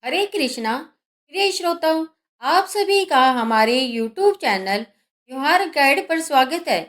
हरे कृष्णा। प्रिय श्रोताओं, आप सभी का हमारे YouTube चैनल त्योहार गाइड पर स्वागत है।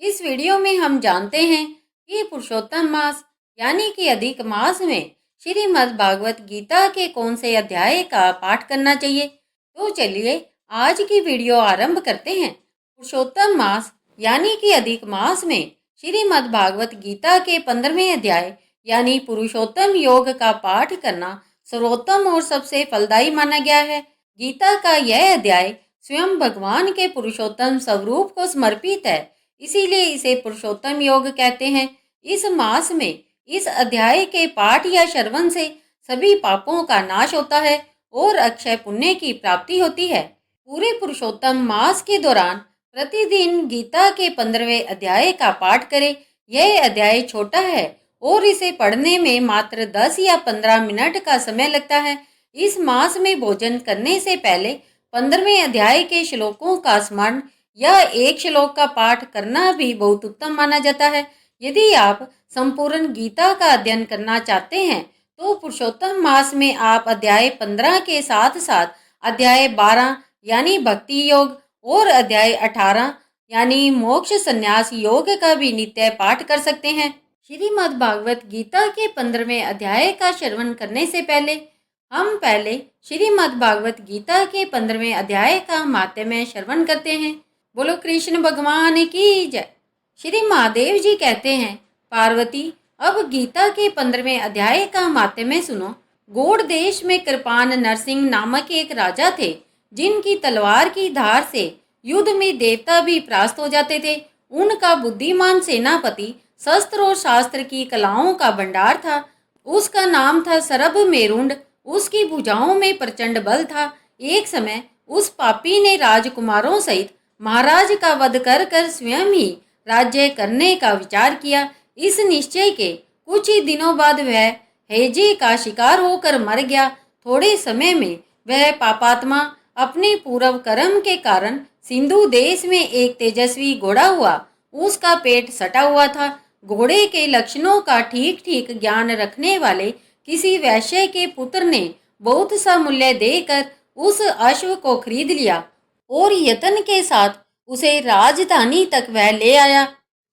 इस वीडियो में हम जानते हैं कि पुरुषोत्तम मास यानी कि अधिक मास में श्रीमद् भागवत गीता के कौन से अध्याय का पाठ करना चाहिए। तो चलिए आज की वीडियो आरंभ करते हैं। पुरुषोत्तम मास यानी कि अधिक मास में श्रीमद् भागवत गीता के 15वें अध्याय यानी पुरुषोत्तम योग का पाठ करना सर्वोत्तम और सबसे फलदायी माना गया है। गीता का यह अध्याय स्वयं भगवान के पुरुषोत्तम स्वरूप को समर्पित है, इसीलिए इसे पुरुषोत्तम योग कहते हैं। इस मास में इस अध्याय के पाठ या श्रवण से सभी पापों का नाश होता है और अक्षय पुण्य की प्राप्ति होती है। पूरे पुरुषोत्तम मास के दौरान प्रतिदिन गीता के 15वें अध्याय का पाठ करें। यह अध्याय छोटा है और इसे पढ़ने में मात्र 10 या 15 मिनट का समय लगता है। इस मास में भोजन करने से पहले 15वें अध्याय के श्लोकों का स्मरण या एक श्लोक का पाठ करना भी बहुत उत्तम माना जाता है। यदि आप संपूर्ण गीता का अध्ययन करना चाहते हैं तो पुरुषोत्तम मास में आप अध्याय 15 के साथ साथ अध्याय 12 यानी भक्ति योग और अध्याय 18 यानी मोक्ष संन्यास योग का भी नित्य पाठ कर सकते हैं। श्रीमद् भागवत गीता के 15वें अध्याय का श्रवण करने से पहले हम श्रीमद् भागवत गीता के 15वें अध्याय का माहात्म्य श्रवण करते हैं। बोलो कृष्ण भगवान की जय। श्री महादेव जी कहते हैं, पार्वती अब गीता के 15वें अध्याय का माहात्म्य सुनो। गौड़ देश में कृपान नरसिंह नामक एक राजा थे, जिनकी तलवार की धार से युद्ध में देवता भी परास्त हो जाते थे। उनका बुद्धिमान सेनापति शस्त्र और शास्त्र की कलाओं का भंडार था। उसका नाम था सरभ मेरुंड। उसकी भुजाओं में प्रचंड बल था। एक समय उस पापी ने राजकुमारों सहित महाराज का वध कर कर स्वयं ही राज्य करने का विचार किया। इस निश्चय के कुछ ही दिनों बाद वह हैजे का शिकार होकर मर गया। थोड़े समय में वह पापात्मा अपने पूर्व कर्म के कारण सिंधु देश में एक तेजस्वी घोड़ा हुआ। उसका पेट सटा हुआ था। घोड़े के लक्षणों का ठीक ठीक ज्ञान रखने वाले किसी वैश्य के पुत्र ने बहुत सा मूल्य देकर उस अश्व को खरीद लिया और यत्न के साथ उसे राजधानी तक वह ले आया।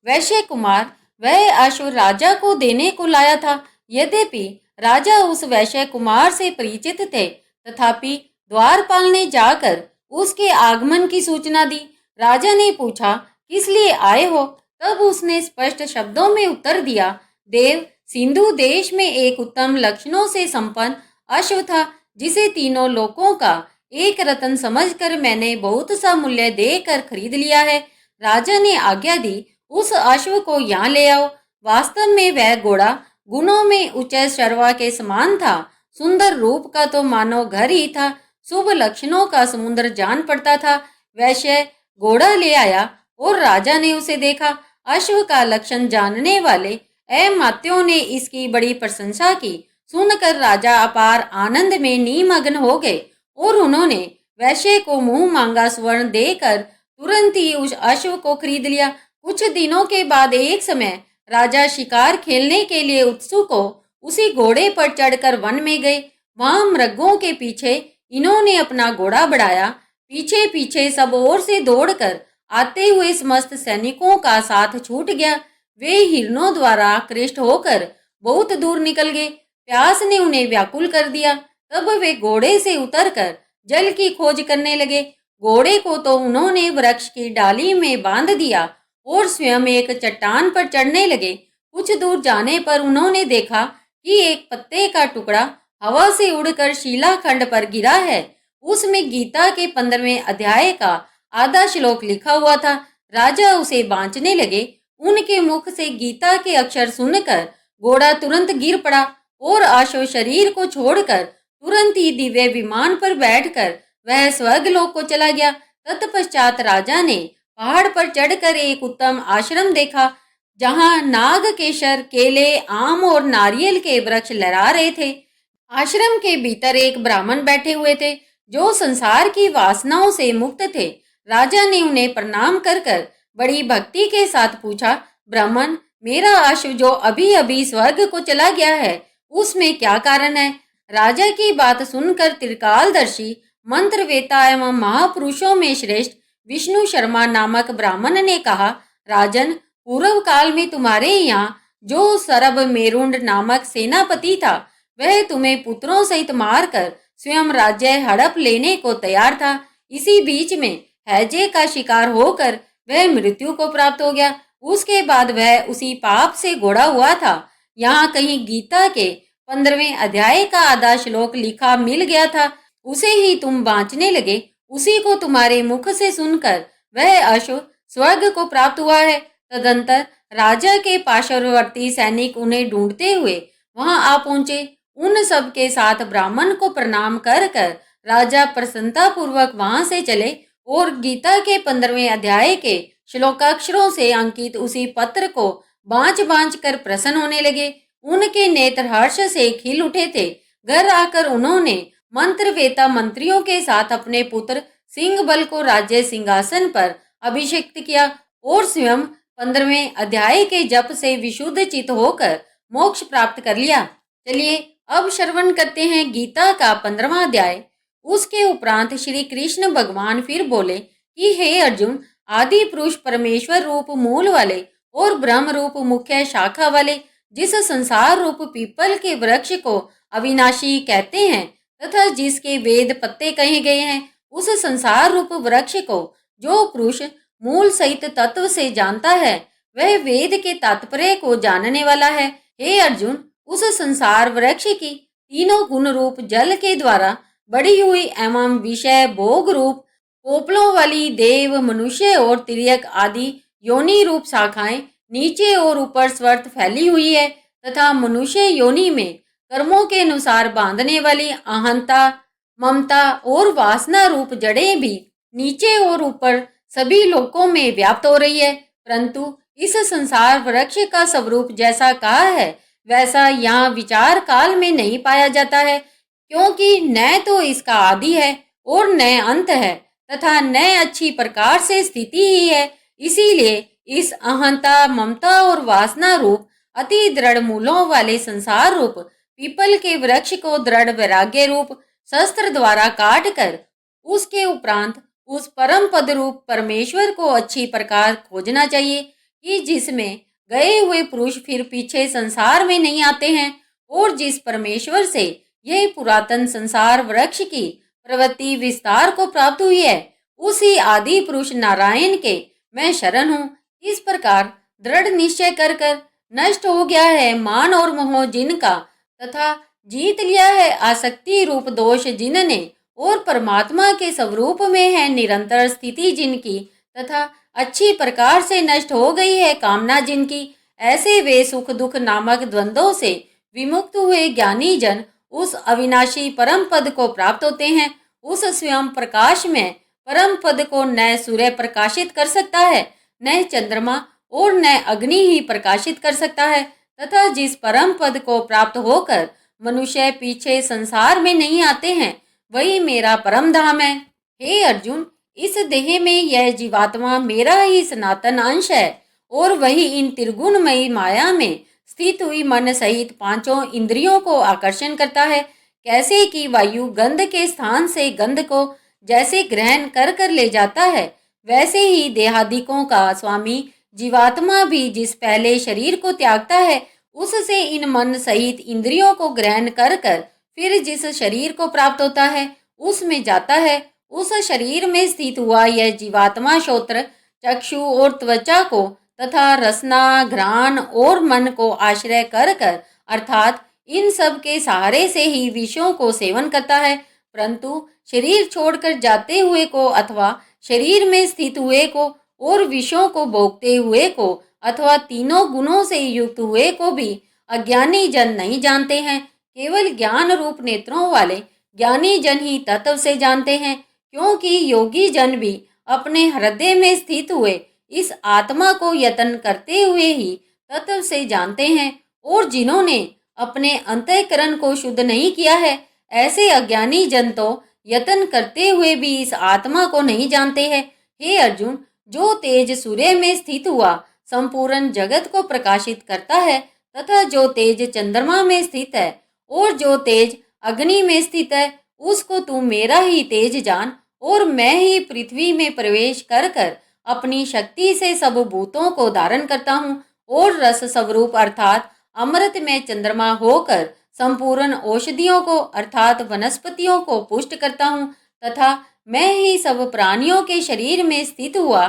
वैश्य कुमार वह अश्व राजा को देने को लाया था। यद्यपि राजा उस वैश्य कुमार से परिचित थे, तथापि द्वारपाल ने जाकर उसके आगमन की सूचना दी। राजा ने पूछा, किस लिए आए हो? तब उसने स्पष्ट शब्दों में उत्तर दिया, देव, सिंधु देश में एक उत्तम लक्षणों से संपन्न अश्व था, जिसे तीनों लोकों का एक रत्न समझकर मैंने बहुत सा मूल्य देकर खरीद लिया है। राजा ने आज्ञा दी, उस अश्व को यहाँ ले आओ। वास्तव में वह घोड़ा गुणों में उच्च शर्वा के समान था। सुंदर रूप का तो मानो घर ही था। शुभ लक्षणों का समुद्र जान पड़ता था। वैश्य घोड़ा ले आया और राजा ने उसे देखा। अश्व का लक्षण जानने वाले अमात्यों ने इसकी बड़ी प्रशंसा की। सुनकर राजा अपार आनंद में निमग्न हो गए और उन्होंने वैश्य को मुंह मांगा स्वर्ण देकर तुरंत ही उस अश्व को खरीद लिया। कुछ दिनों के बाद एक समय राजा शिकार खेलने के लिए उत्सुक हो उसी घोड़े पर चढ़कर वन में गए। वहां मृगों के पीछे इन्होंने अपना घोड़ा बढ़ाया। पीछे पीछे सब ओर से दौड़कर आते हुए समस्त सैनिकों का साथ छूट गया। वे हिरणों द्वारा आकृष्ट होकर बहुत दूर निकल गए। प्यास ने उन्हें व्याकुल कर दिया। तब वे घोड़े से उतरकर जल की खोज करने लगे। घोड़े को तो उन्होंने वृक्ष की डाली में बांध दिया और स्वयं एक चट्टान पर चढ़ने लगे। कुछ दूर जाने पर उन्होंने देखा कि एक पत्ते का टुकड़ा हवा से उड़कर शिलाखंड पर गिरा है। उसमें गीता के 15वें अध्याय का आधा श्लोक लिखा हुआ था। राजा उसे बांचने लगे। उनके मुख से गीता के अक्षर सुनकर घोड़ा तुरंत गिर पड़ा और अश्व शरीर को छोड़कर तुरंत ही दिव्य विमान पर बैठकर वह स्वर्गलोक को चला गया। तत्पश्चात राजा ने पहाड़ पर चढ़कर एक उत्तम आश्रम देखा, जहां नाग केशर, केले, आम और नारियल के वृक्ष लहरा रहे थे। आश्रम के भीतर एक ब्राह्मण बैठे हुए थे, जो संसार की वासनाओं से मुक्त थे। राजा ने उन्हें प्रणाम कर कर बड़ी भक्ति के साथ पूछा, ब्राह्मण, मेरा अश्व जो अभी अभी स्वर्ग को चला गया है, उसमें क्या कारण है? राजा की बात सुनकर त्रिकालदर्शी मंत्रवेता एवं महापुरुषों में श्रेष्ठ विष्णु शर्मा नामक ब्राह्मण ने कहा, राजन, पूर्व काल में तुम्हारे यहाँ जो सरब मेरुंड नामक सेनापति था, वह तुम्हें पुत्रों सहित मारकर स्वयं राज्य हड़प लेने को तैयार था। इसी बीच में हैजे का शिकार होकर वह मृत्यु को प्राप्त हो गया। उसके बाद वह उसी पाप से घोड़ा हुआ था। यहाँ कहीं गीता के 15वें अध्याय का आधा श्लोक लिखा मिल गया था, उसे ही तुम बांचने लगे। उसी को तुम्हारे मुख से सुनकर वह अश्व स्वर्ग को प्राप्त हुआ है। तदंतर राजा के पार्श्ववर्ती सैनिक उन्हें ढूंढते हुए वहां आ पहुंचे। उन सब के साथ ब्राह्मण को प्रणाम कर कर राजा प्रसन्नता पूर्वक वहां से चले और गीता के 15वें अध्याय के श्लोकाक्षरों से अंकित उसी पत्र को बांच बांच कर प्रसन्न होने लगे। उनके नेत्र हर्ष से खिल उठे थे। घर आकर उन्होंने मंत्रवेता मंत्रियों के साथ अपने पुत्र सिंह बल को राज्य सिंहासन पर अभिषिक्त किया और स्वयं 15वें अध्याय के जप से विशुद्ध चित होकर मोक्ष प्राप्त कर लिया। चलिए अब श्रवण करते हैं गीता का 15वां अध्याय। उसके उपरांत श्री कृष्ण भगवान फिर बोले कि हे अर्जुन, आदि पुरुष परमेश्वर रूप मूल वाले और ब्रह्म रूप मुख्य शाखा वाले जिस संसार रूप पीपल के वृक्ष को अविनाशी कहते हैं तथा जिसके वेद पत्ते कहे गए हैं, उस संसार रूप वृक्ष को जो पुरुष मूल सहित तत्व से जानता है, वह वेद के तात्पर्य को जानने वाला है। हे अर्जुन, उस संसार वृक्ष की तीनों गुण रूप जल के द्वारा बढ़ी हुई एवं विषय भोग रूप पोपलों वाली देव, मनुष्य और तिर्यक आदि योनि रूप शाखाएं नीचे और ऊपर स्वर्त फैली हुई है तथा मनुष्य योनि में कर्मों के अनुसार बांधने वाली अहंता, ममता और वासना रूप जड़ें भी नीचे और ऊपर सभी लोकों में व्याप्त हो रही है। परंतु इस संसार वृक्ष का स्वरूप जैसा कहा है वैसा यहाँ विचार काल में नहीं पाया जाता है, क्योंकि न तो इसका आदि है और न अंत है तथा न अच्छी प्रकार से स्थिति ही है। इसीलिए इस अहंता, ममता और वासना रूप अति दृढ़ मूलों वाले संसार रूप पीपल के वृक्ष को दृढ़ वैराग्य रूप शस्त्र द्वारा काट कर उसके उपरांत उस परम पद रूप परमेश्वर को अच्छी प्रकार खोजना चाहिए कि जिसमें गए हुए पुरुष फिर पीछे संसार में नहीं आते हैं और जिस परमेश्वर से यह पुरातन संसार वृक्ष की प्रवृत्ति विस्तार को प्राप्त हुई है, उसी आदि पुरुष नारायण के मैं शरण हूँ। इस प्रकार दृढ़ निश्चय कर कर नष्ट हो गया है मान और मोह जिनका तथा जीत लिया है आसक्ति रूप दोष जिनने और परमात्मा के स्वरूप में है निरंतर स्थिति जिनकी तथा अच्छी प्रकार से नष्ट हो गई है कामना जिनकी, ऐसे वे सुख दुख नामक द्वंद्वों से विमुक्त हुए ज्ञानी जन उस अविनाशी परम पद को प्राप्त होते हैं। उस स्वयं प्रकाश में परम पद को न सूर्य प्रकाशित कर सकता है, न चंद्रमा और न अग्नि ही प्रकाशित कर सकता है तथा जिस परम पद को प्राप्त होकर मनुष्य पीछे संसार में नहीं आते हैं, वही मेरा परम धाम है। हे अर्जुन, इस देह में यह जीवात्मा मेरा ही सनातन अंश है और वही इन त्रिगुणमयी माया में स्थित हुई मन सहित पांचों इंद्रियों को आकर्षण करता है। कैसे कि वायु गंध के स्थान से गंध को जैसे ग्रहण कर कर ले जाता है, वैसे ही देहादिकों का स्वामी जीवात्मा भी जिस पहले शरीर को त्यागता है, उससे इन मन सहित इंद्रियों को ग्रहण कर कर फिर जिस शरीर को प्राप्त होता है उसमें जाता है। उस शरीर में स्थित हुआ यह जीवात्मा श्रोत्र, चक्षु और त्वचा को तथा रसना, घ्राण और मन को आश्रय कर कर अर्थात इन सब के सहारे से ही विषयों को सेवन करता है। परंतु शरीर छोड़कर जाते हुए को अथवा शरीर में स्थित हुए को और विषयों को भोगते हुए को अथवा तीनों गुणों से युक्त हुए को भी अज्ञानी जन नहीं जानते हैं। केवल ज्ञान रूप नेत्रों वाले ज्ञानी जन ही तत्व से जानते हैं, क्योंकि योगी जन भी अपने हृदय में स्थित हुए इस आत्मा को यत्न करते हुए ही तत्व से जानते हैं। और जिन्होंने अपने अंतःकरण को शुद्ध नहीं किया है, ऐसे अज्ञानी जन तो यत्न करते हुए भी इस आत्मा को नहीं जानते हैं। हे अर्जुन, जो तेज सूर्य में स्थित हुआ संपूर्ण जगत को प्रकाशित करता है तथा जो तेज चंद्रमा में स्थित है और जो तेज अग्नि में स्थित है, उसको तू मेरा ही तेज जान, और मैं ही पृथ्वी में प्रवेश कर कर अपनी शक्ति से सब भूतों को धारण करता हूँ, और रस स्वरूप अर्थात अमृत में चंद्रमा होकर संपूर्ण औषधियों को अर्थात वनस्पतियों को पुष्ट करता हूँ, तथा मैं ही सब प्राणियों के शरीर में स्थित हुआ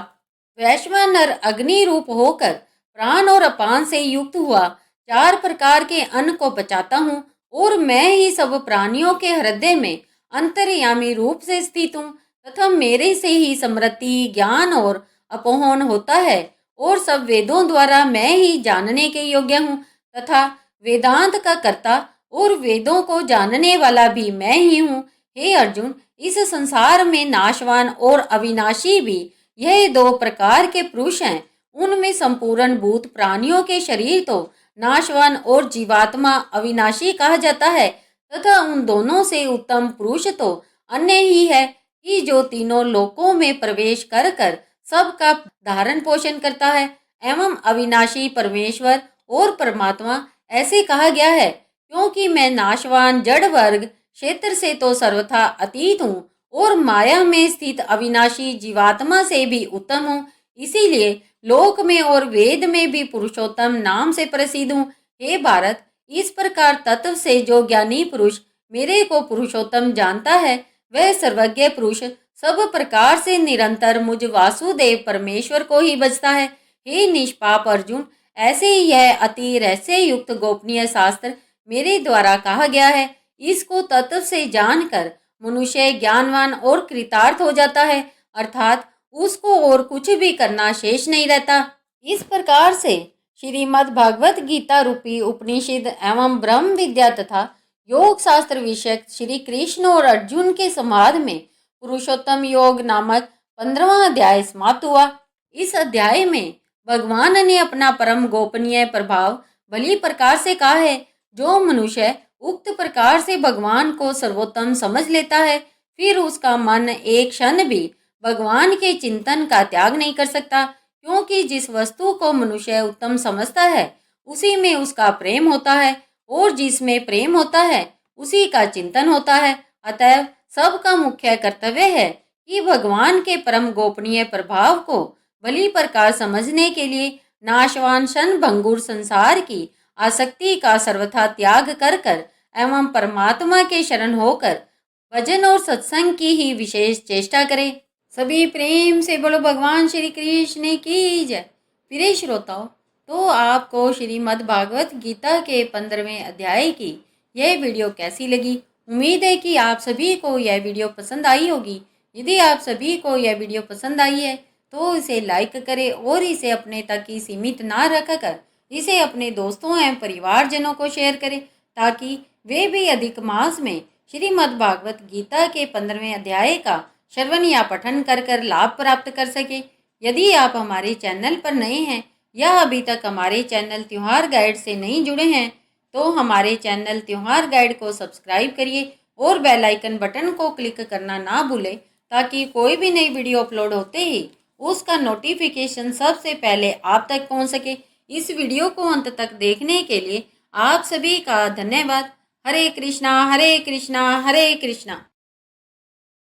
वैश्वानर अग्नि रूप होकर प्राण और अपान से युक्त हुआ 4 प्रकार के अन्न को बचाता हूँ, और मैं ही सब प्राणियों के हृदय में अंतर्यामी रूप से स्थित हूँ, तथा मेरे से ही समृद्धि ज्ञान और अपोहन होता है, और सब वेदों द्वारा मैं ही जानने के योग्य हूँ, तथा वेदांत का कर्ता और वेदों को जानने वाला भी मैं ही हूँ। हे अर्जुन, इस संसार में नाशवान और अविनाशी भी यह 2 प्रकार के पुरुष हैं। उनमें संपूर्ण भूत प्राणियों के शरीर तो नाशवान और जीवात्मा अविनाशी कहा जाता है, तथा उन दोनों से उत्तम पुरुष तो अन्य ही है कि जो तीनों लोकों में प्रवेश कर कर सबका धारण पोषण करता है, एवं अविनाशी परमेश्वर और परमात्मा ऐसे कहा गया है, क्योंकि मैं नाशवान जड़ वर्ग क्षेत्र से तो सर्वथा अतीत हूँ, और माया में स्थित अविनाशी जीवात्मा से भी उत्तम हूँ। इसीलिए लोक में और वेद में भी पुरुषोत्तम नाम से प्रसिद्ध हूँ। हे भारत, इस प्रकार तत्व से जो ज्ञानी पुरुष मेरे को पुरुषोत्तम जानता है, वह सर्वज्ञ पुरुष सब प्रकार से निरंतर मुझ वासुदेव परमेश्वर को ही भजता है। हे निष्पाप अर्जुन, ऐसे ही यह अति रहस्य युक्त गोपनीय शास्त्र मेरे द्वारा कहा गया है। इसको तत्व से जानकर मनुष्य ज्ञानवान और कृतार्थ हो जाता है, अर्थात उसको और कुछ भी करना शेष नहीं रहता। इस प्रकार से श्रीमद् भागवत गीता रूपी उपनिषद एवं ब्रह्म विद्या तथा योग शास्त्र विषयक श्री कृष्ण और अर्जुन के संवाद में पुरुषोत्तम योग नामक 15वां अध्याय समाप्त हुआ। इस अध्याय में भगवान ने अपना परम गोपनीय प्रभाव भली प्रकार से कहा है। जो मनुष्य उक्त प्रकार से भगवान को सर्वोत्तम समझ लेता है, फिर उसका मन एक क्षण भी भगवान के चिंतन का त्याग नहीं कर सकता, क्योंकि जिस वस्तु को मनुष्य उत्तम समझता है उसी में उसका प्रेम होता है, और जिसमें प्रेम होता है उसी का चिंतन होता है। अतएव सबका मुख्य कर्तव्य है कि भगवान के परम गोपनीय प्रभाव को भली प्रकार समझने के लिए नाशवान क्षण भंगुर संसार की आसक्ति का सर्वथा त्याग कर कर एवं परमात्मा के शरण होकर भजन और सत्संग की ही विशेष चेष्टा करें। सभी प्रेम से बोलो भगवान श्री कृष्ण की जय। प्रिय श्रोताओं, तो आपको श्रीमद् भागवत गीता के 15वें अध्याय की यह वीडियो कैसी लगी? उम्मीद है कि आप सभी को यह वीडियो पसंद आई होगी। यदि आप सभी को यह वीडियो पसंद आई है तो इसे लाइक करें, और इसे अपने तक ही सीमित ना रखकर इसे अपने दोस्तों एवं परिवारजनों को शेयर करें, ताकि वे भी अधिक मास में श्रीमद् भागवत गीता के 15वें अध्याय का श्रवण या पठन कर कर लाभ प्राप्त कर सके। यदि आप हमारे चैनल पर नए हैं या अभी तक हमारे चैनल त्योहार गाइड से नहीं जुड़े हैं, तो हमारे चैनल त्योहार गाइड को सब्सक्राइब करिए और बेल आइकन बटन को क्लिक करना ना भूलें, ताकि कोई भी नई वीडियो अपलोड होते ही उसका नोटिफिकेशन सबसे पहले आप तक पहुंच सके। इस वीडियो को अंत तक देखने के लिए आप सभी का धन्यवाद। हरे कृष्णा हरे कृष्णा हरे कृष्णा।